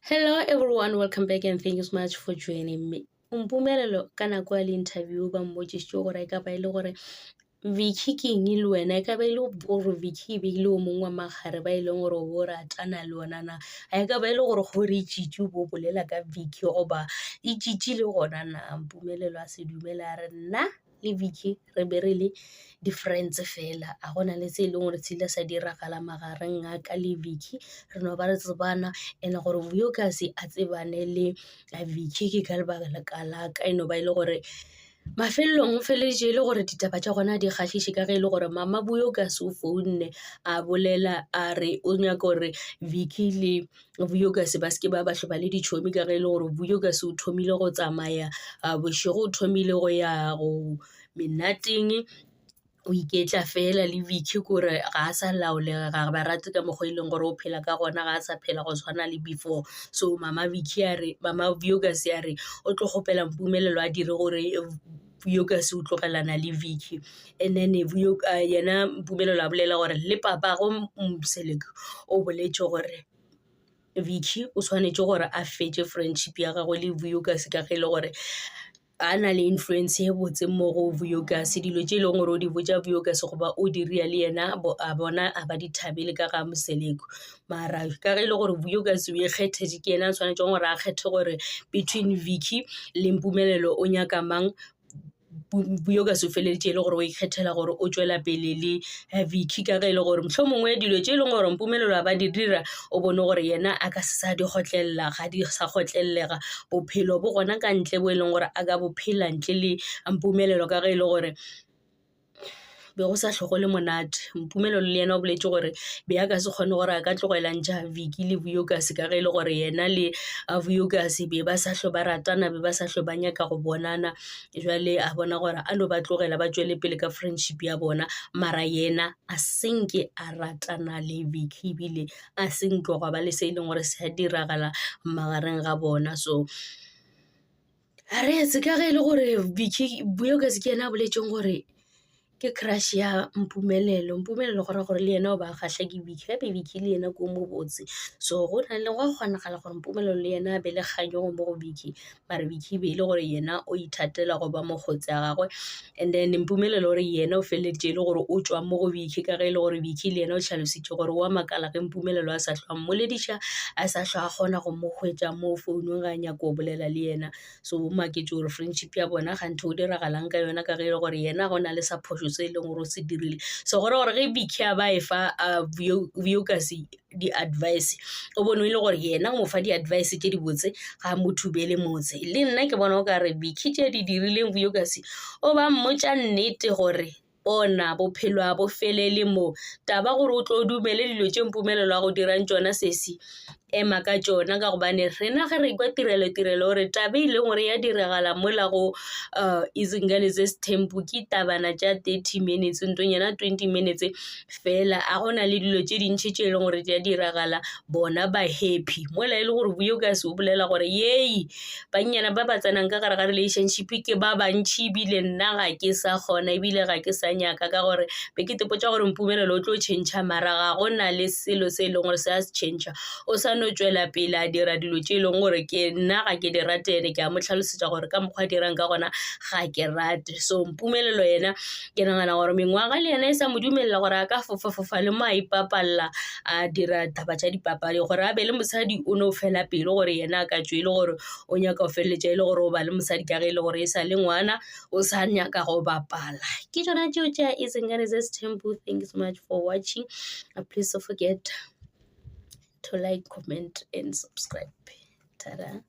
Hello everyone, welcome back and thank you so much for joining me. Mpumelelo ka nako ya le interview ba mmotsitse gore ka ba ile gore Vicky ke eng le wena ka ba ile gore Vicky be ile o mongwe wa magare ba ile gore o ratana le ona na a ka ba ile gore go re tshitse bo bolela ka Vicky goba e tshitse le gona na. Mpumelelo a se dumela re nna le Vicky re be re le difference fela a gona le se ile gore tshile sa diragala magareng a ka le Vicky re no ba re tsebana ene gore Vuyokazi a tsebane le Vicky ke ka lebaka la ka eno ba ile gore mafelong feleditše le gore ditaba tša gona di kgahliše ka ge e le gore mama Vuyokazi o founne a bolela a re o nyaka gore Vicky le Vuyokazi ba ske ba hloba le ditšhomi ka ge e le gore Vuyokazi o thomile go tsamaya bošego o thomile go ya go menateng o iketla fela le Vicky gore ga a sa laolega ga ba rate ka mokgwa ileng gore o phela ka gona ga a sa phela go tshwana le before. So mama Vuyokazi a re o tlo gopela Mpumelelo a dire gore Vuyokazi o tlogelana le Vicky and then yena Mpumelelo a bolela gore le papa go Mseleko o boletse gore Vicky o tshwanetse gore a fetse friendship ya gagwe le Vuyokazi ka ge le gore a na le influence e botse mo go Vuyokazi dilo tše e leng gore o di botša Vuyokazi goba o di ria le yena a bona a ba di thabile ka ga Mseleko mara ka ge e le gore Vuyokazi o ikgethetse ke yena a tshwanetseng gore a kgethe gore between Vicky le Mpumelelo o nyaka mang. Vuyokazi o feleditše e le gore o ikgethela gore o tšwela pele le Vicky ka ge e le gore mohlomongwe dilo tše e leng gore Mpumelelo a ba di dira o bone gore yena a ka se sa di gotlelela ga di sa gotlellega bophelo bo gona ka ntle bo e leng gore a ka bophela ntle le Mpumelelo ka ge e le gore be go sa hlogo le monate. Mpumelelo le yena o boletse gore be a ka se kgone gore a ka tlogelantša Vicky le Vuyokazi ka ge e le gore yena le Vuyokazi be ba sa hlo ba ratana be ba sa hlo ba nyaka go bonana jwale a bona gore a no ba tlogela ba tšwele pele ka friendship ya bona mara yena a senke a ratana le Vicky bile a senke go ba le se e leng gore se a diragala magareng ga bona. So a re se ka ge e le gore Vuyokazi ke yena a boletseng gore ke crush ya Mpumelelo gore gore le yena o ba kgahla ke Vicky gape Vicky le yena ko mo botse so go na le go kgonagala gore Mpumelelo le yena a be le kganyego mo go Vicky mara Vicky be ile gore yena o ithatela go ba mogotsi a gagwe and then Mpumelelo gore yena o feleditše le gore o tšwa mo go Vicky ka ge e le gore Vicky le yena o tlhalositše gore wa makala ge Mpumelelo a sa hlo mmolediša a sa hlo a kgona go mo hwetša mo founung ga a nyaka go bolela le yena so o maketse gore friendship ya bona ga ntho o diragalang ka yona ka ge e le gore yena go na le sa phošo se e leng gore o se dirile so gore ge Vicky a ba e fa Vuyokazi di-advice o bone e le gore yena o mo fa di-advice tše di botse ga motho be le motse le nna ke bona o ka re Vicky tše di dirileng Vuyokazi o ba mmotša nnete gore bona bophelo a bo felele mo taba gore o tlo dumele dilo tše Mpumelelo a go dirang tšona sesi ema ka tšona ka gobane rena ge re kwa tirelo gore taba ile gore ya diragala mola go Izingane Zesithembu ke tabana tša 30 minutes ntong yena 20 minutes fela a gona le dilo tše dintšhi tše e leng gore di a diragala bona ba happy mola e le gore Vuyokazi o bolela gore yei bannyana ba ba tsenang ka gare ga relationship ke ba bantšhi ebile nna ga ke sa kgona ebile ga ke sa nyaka ka gore be ke tepotša gore Mpumelelo o tlo tšhentšha mara ga gona le selo se e leng gore se a se tšhentšha o sa no tšwela pele a dira dilo tše e leng gore ke nna ga ke di rate ene ke a mo tlhalosetša gore ka mokgwa a dirang ka gona ga ke rate so Mpumelelo yena ke nagana gore mengwaga le yena e sa mo dumelela gore a ka fofa le mo a ipapalela a dira taba tša dipapadi gore a be le mosadi o no fela pele gore yena a ka tšwe e le gore o nyaka go feleletša e le gore o ba le mosadi ka ge e le gore e sa le ngwana o sa nyaka go bapala ke tšona tšeo tša Izingane Zesithembu. Thank you so much for watching. Please don't forget to like, comment and subscribe. Ta-da.